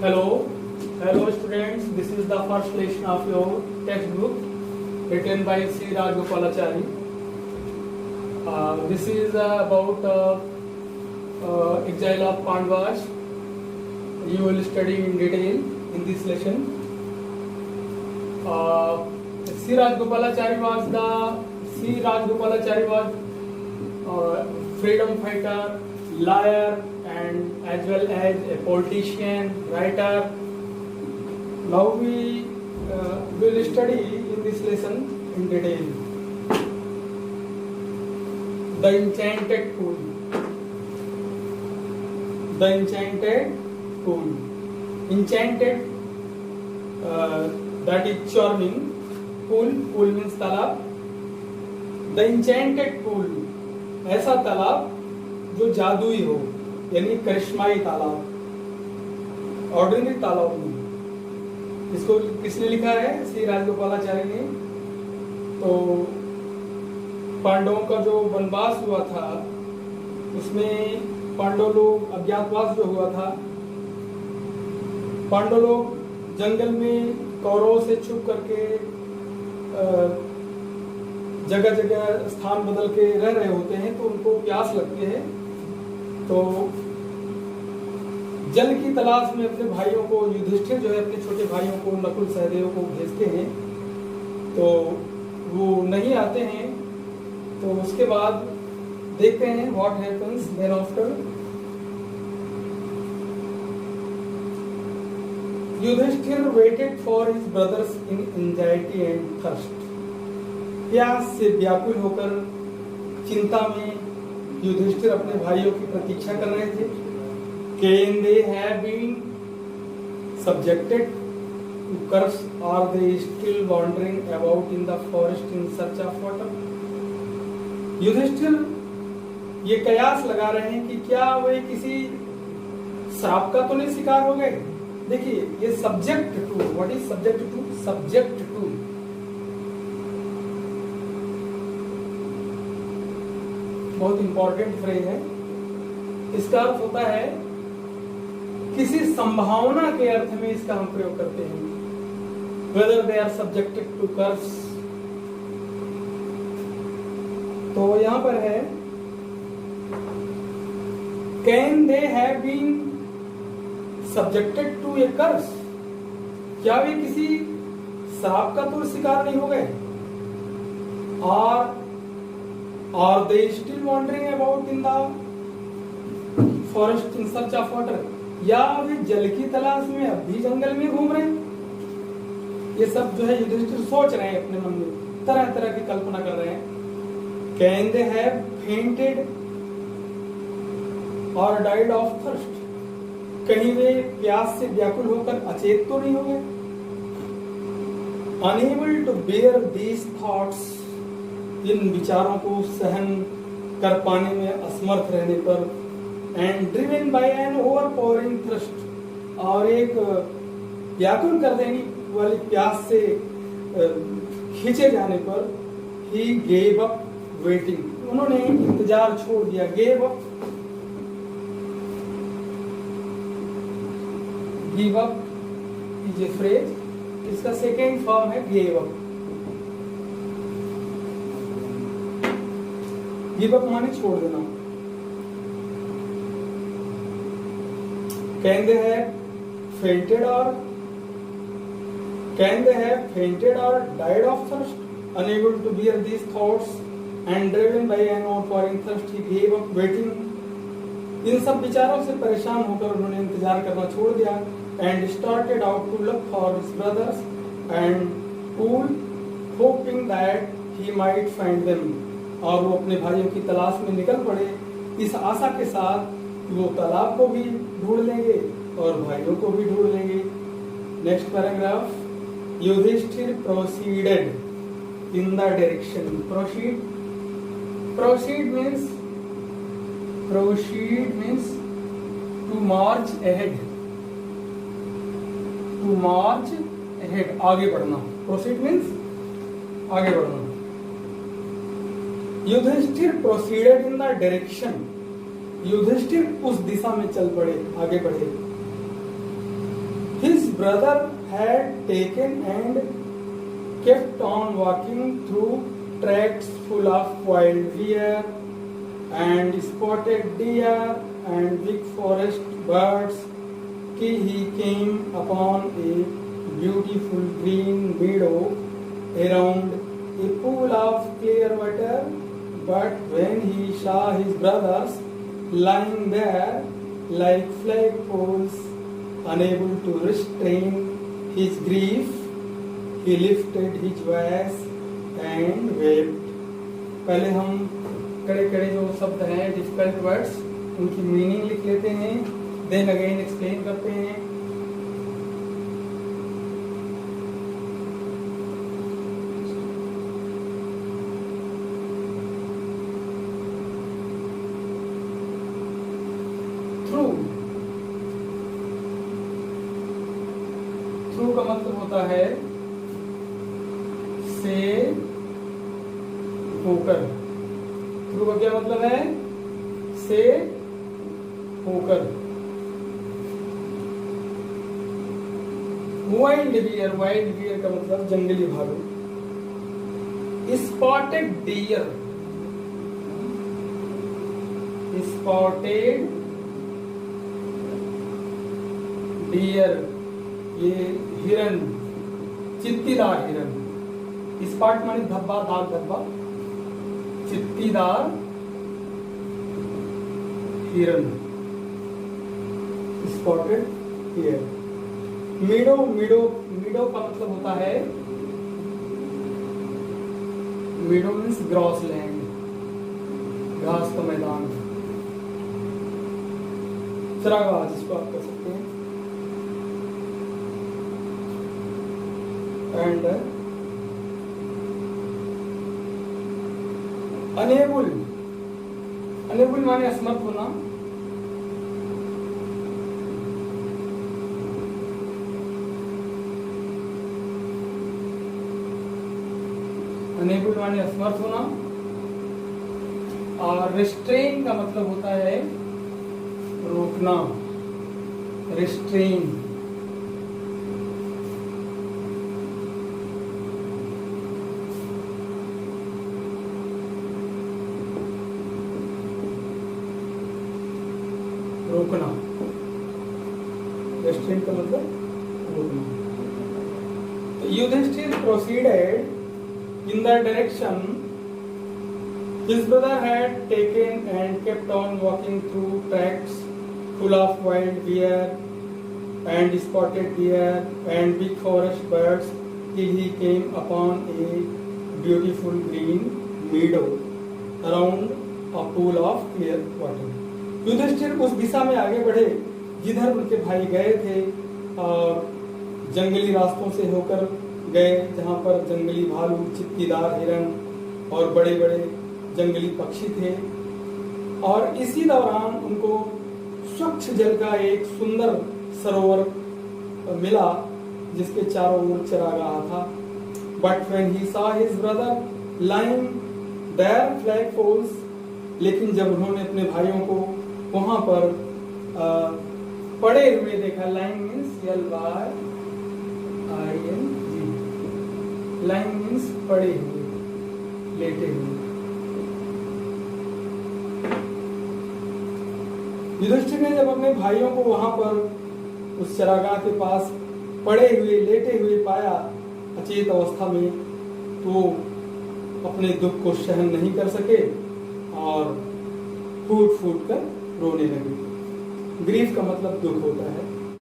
Hello, hello students. This is the first lesson of your textbook written by C. Rajgopalachari. This is about exile of Pandavas. You will study in detail in this lesson. C. Rajgopalachari was freedom fighter, lawyer, and as well as a politician, writer. Now we will study in this lesson in detail. The Enchanted Pool. The Enchanted Pool. Enchanted, that is charming. Pool means तालाब. The Enchanted Pool, ऐसा तालाब जो जादुई हो, यानी करिश्माई तालाब, ordinary तालाब नहीं। इसको किसने लिखा है? श्री राजगोपालाचार्य ने। तो पांडवों का जो वनवास हुआ था, उसमें पांडव लोग अज्ञातवास जो हुआ था, पांडव लोग जंगल में कौरवों से छुप करके जगह जगह स्थान बदल के रह रहे होते हैं, तो उनको प्यास लगती है। तो जल की तलाश में अपने भाइयों को, युधिष्ठिर जो है अपने छोटे भाइयों को, नकुल सहदेव को भेजते हैं। तो वो नहीं आते हैं। तो उसके बाद देखते हैं what happens then after. Yudhishthir waited for his brothers in anxiety and thirst. प्यास से व्याकुल होकर, चिंता में युधिष्ठिर अपने भाइयों की प्रतीक्षा कर रहे थे। Can they have been subjected to curse, or they still wandering about in the forest in search of water? Yudhishthir ये कयास लगा रहे हैं कि क्या वे किसी श्राप का तो नहीं शिकार हो गए। देखिए, ये subject to, what is subject to? Subject to बहुत इंपॉर्टेंट फ्रेज है। इसका अर्थ होता है किसी संभावना के अर्थ में इसका हम प्रयोग करते हैं। Whether they are subjected to curse, तो यहां पर है Can they have been subjected to a curse? क्या वे किसी श्राप का तो शिकार नहीं हो गए? और Are they still wandering about in the forest in search of water? या वे जल की तलाश में अब भी जंगल में घूम रहे हैं? ये सब जो है युधिष्ठिर सोच रहे हैं अपने मन में, तरह तरह की कल्पना कर रहे हैं। Can they have fainted or died of thirst? कहीं वे प्यास से व्याकुल होकर अचेत तो नहीं हो गए? Unable to bear these thoughts, इन विचारों को सहन कर पाने में असमर्थ रहने पर, and driven by an overpowering thrust, और एक व्याकुल कर देने वाली प्यास से खींचे जाने पर, ही गेव अप वेटिंग, उन्होंने इंतजार छोड़ दिया। Gave up, give up is a phrase, इसका सेकेंड फॉर्म है गेव अप। गिव अप माने छोड़ देना। Can they have fainted or died of thirst? Unable to bear these thoughts and driven by an overpowering thirst, he gave up waiting. इन सब विचारों से परेशान होकर उन्होंने इंतजार करना छोड़ दिया। And started out to look for his brothers and pool, hoping that he might find them. और वो अपने भाइयों की तलाश में निकल पड़े, इस आशा के साथ वो तालाब को भी ढूंढ लेंगे और भाइयों को भी ढूंढ लेंगे। Next paragraph. Yudhishthira proceeded in the direction. Proceed means to march ahead. To march ahead, आगे बढ़ना। प्रोसीड मीन्स आगे बढ़ना। Yudhishthira proceeded in the direction, Yudhishthira उस दिशा में चल पड़े, आगे बढ़े। His brother had taken and kept on walking through tracks full of wild deer and spotted deer and big forest birds till he came upon a beautiful green meadow around a pool of clear water. But when he saw his brothers lying there like flagpoles, unable to restrain his grief, he lifted his voice and wept. पहले हम कड़े कड़े जो शब्द हैं difficult words उनकी meaning लिख लेते हैं, देन अगेन एक्सप्लेन करते हैं. थ्रू का मतलब होता है से होकर. थ्रू का क्या मतलब है? से होकर. वाइल्ड डियर, वाइल्ड डियर का मतलब जंगली भालू. स्पॉटेड डियर, स्पॉटेड डियर ये हिरन, चित्तीदार हिरन. स्पॉट माने धब्बा, दाग धब्बा. चित्तीदार हिरन, स्पॉटेड हिरन. मीडो, मीडो, मीडो का मतलब होता है, मीडो मीन्स ग्रॉस लैंड, घास का मैदान. चरागाह जिसको आप कह सकते हैं. एंड अनेबल, अनेबल माने असमर्थ होना. अनेबल माने असमर्थ होना. और रिस्ट्रेन का मतलब होता है रोकना. रिस्ट्रेन. रोकना. रेस्ट्रेन का मतलब रोकना. तो Yudhishthira proceeded in the direction his brother had taken and kept on walking through tracks full of wild deer and spotted deer and big forest birds till he came upon a beautiful green meadow around a pool of clear water. Yudhishthira उस दिशा में आगे बढ़े जिधर उनके भाई गए थे और जंगली रास्तों से होकर गए जहां पर जंगली भालू, चित्तीदार हिरन और बड़े बड़े जंगली पक्षी थे. और इसी दौरान उनको स्वच्छ जल का एक सुंदर सरोवर मिला जिसके चारों ओर चरागाह था. But when he saw his brother lying there flagpoles, लेकिन जब उन्होंने अपने भाइयों को वहां पर पड़े हुए देखा. Lying means LYING. Lying means पड़े हुए, लेटे हुए. युधिष्ठिर ने जब अपने भाइयों को वहां पर उस चरागाह के पास पड़े हुए, लेटे हुए पाया अचेत अवस्था में, तो अपने दुख को सहन नहीं कर सके और फूट फूट कर रोने लगे. ग्रीफ का मतलब दुख होता है.